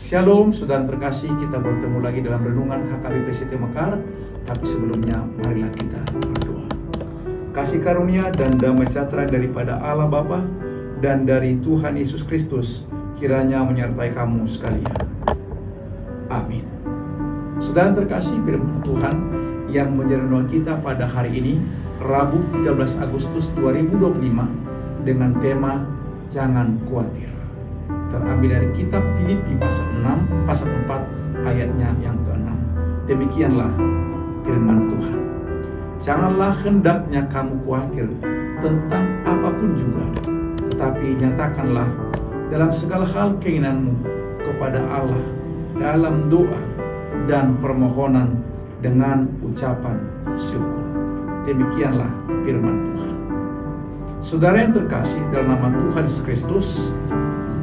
Shalom, saudara terkasih, kita bertemu lagi dalam renungan HKBP Setia Mekar. Tapi sebelumnya, marilah kita berdoa. Kasih karunia dan damai sejahtera daripada Allah Bapa dan dari Tuhan Yesus Kristus kiranya menyertai kamu sekalian. Amin. Saudara terkasih, firman Tuhan yang menjadi renungan kita pada hari ini, Rabu 13 Agustus 2025, dengan tema Jangan Khawatir. Terambil dari kitab Filipi pasal 4 ayatnya yang ke-6. Demikianlah firman Tuhan. Janganlah hendaknya kamu khawatir tentang apapun juga, tetapi nyatakanlah dalam segala hal keinginanmu kepada Allah dalam doa dan permohonan dengan ucapan syukur. Demikianlah firman Tuhan. Saudara yang terkasih dalam nama Tuhan Yesus Kristus,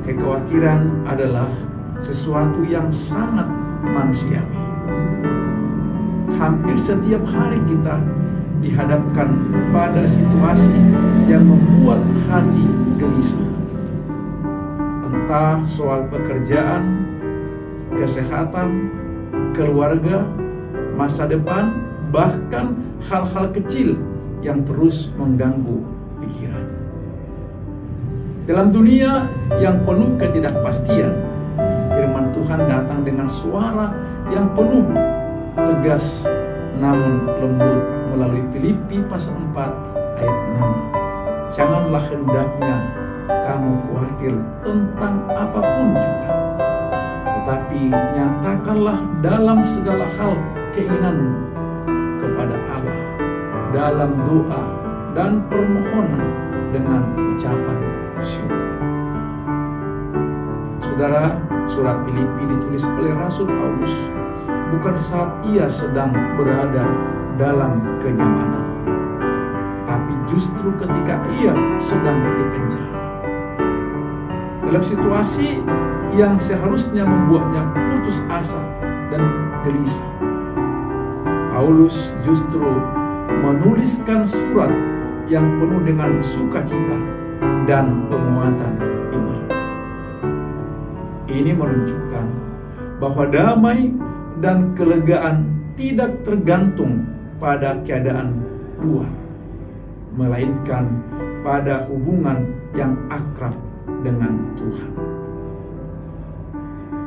kekhawatiran adalah sesuatu yang sangat manusiawi. Hampir setiap hari kita dihadapkan pada situasi yang membuat hati gelisah. Entah soal pekerjaan, kesehatan, keluarga, masa depan, bahkan hal-hal kecil yang terus mengganggu pikiran. Dalam dunia yang penuh ketidakpastian, firman Tuhan datang dengan suara yang penuh tegas namun lembut melalui Filipi pasal 4 ayat 6. Janganlah hendaknya kamu khawatir tentang apapun juga, tetapi nyatakanlah dalam segala hal keinginanmu kepada Allah dalam doa dan permohonan dengan ucapan syukur. Saudara, surat Filipi ditulis oleh Rasul Paulus bukan saat ia sedang berada dalam kenyamanan, tetapi justru ketika ia sedang dipenjara. Dalam situasi yang seharusnya membuatnya putus asa dan gelisah, Paulus justru menuliskan surat yang penuh dengan sukacita dan penguatan iman. Ini menunjukkan bahwa damai dan kelegaan tidak tergantung pada keadaan luar, melainkan pada hubungan yang akrab dengan Tuhan.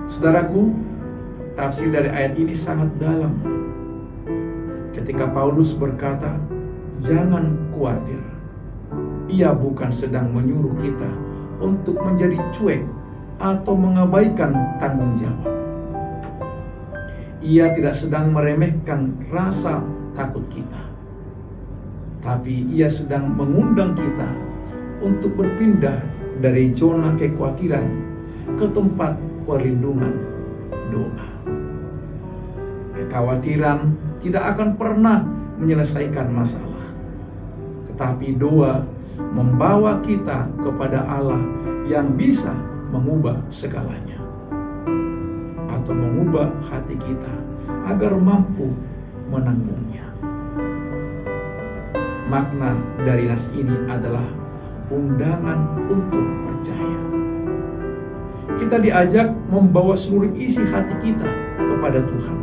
Saudaraku, tafsir dari ayat ini sangat dalam. Ketika Paulus berkata, jangan khawatir, ia bukan sedang menyuruh kita untuk menjadi cuek atau mengabaikan tanggung jawab. Ia tidak sedang meremehkan rasa takut kita, tapi ia sedang mengundang kita untuk berpindah dari zona kekhawatiran ke tempat perlindungan doa. Kekhawatiran tidak akan pernah menyelesaikan masalah, tetapi doa membawa kita kepada Allah yang bisa mengubah segalanya, atau mengubah hati kita agar mampu menanggungnya. Makna dari nas ini adalah undangan untuk percaya. Kita diajak membawa seluruh isi hati kita kepada Tuhan.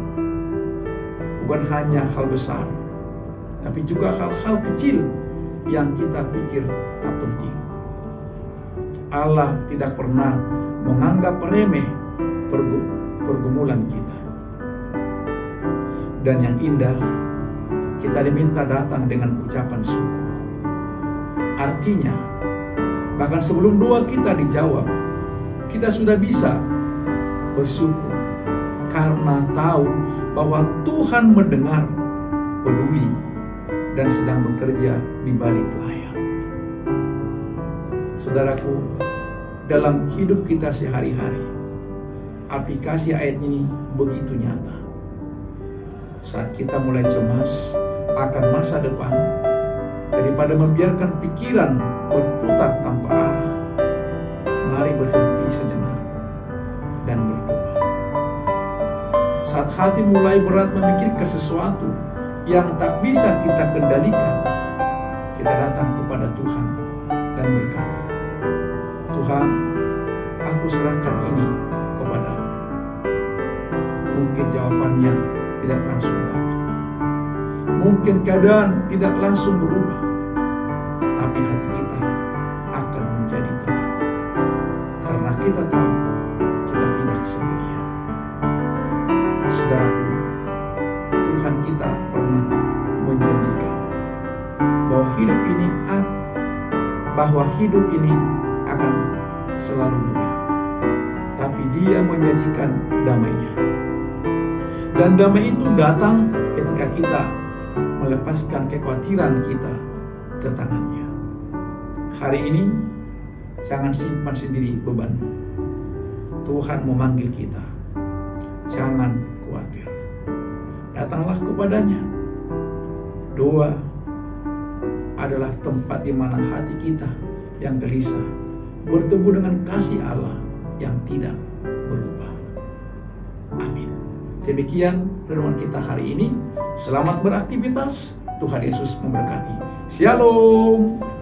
Bukan hanya hal besar, tapi juga hal-hal kecil yang kita pikir tak penting. Allah tidak pernah menganggap remeh pergumulan kita. Dan yang indah, kita diminta datang dengan ucapan syukur. Artinya, bahkan sebelum doa kita dijawab, kita sudah bisa bersyukur karena tahu bahwa Tuhan mendengar, peduli, dan sedang bekerja di balik layar. Saudaraku, dalam hidup kita sehari-hari, aplikasi ayat ini begitu nyata. Saat kita mulai cemas akan masa depan, daripada membiarkan pikiran berputar tanpa arah, mari berhenti sejenak dan berdoa. Saat hati mulai berat memikirkan sesuatu yang tak bisa kita kendalikan, kita datang kepada Tuhan dan berkata, Tuhan, aku serahkan ini kepadamu. mungkin keadaan tidak langsung berubah, tapi hati kita akan menjadi tenang. Karena kita tahu kita tidak sendirian. Saudaraku, Tuhan kita pernah menjanjikan bahwa hidup ini akan selalu mudah. Tapi Dia menjanjikan damai-Nya. Dan damai itu datang ketika kita melepaskan kekhawatiran kita ke tangan-Nya. Hari ini jangan simpan sendiri bebanmu. Tuhan memanggil kita. Jangan khawatir. Datanglah kepadanya. Doa adalah tempat di mana hati kita yang gelisah bertemu dengan kasih Allah yang tidak berubah. Amin. Demikian renungan kita hari ini. Selamat beraktivitas. Tuhan Yesus memberkati. Shalom.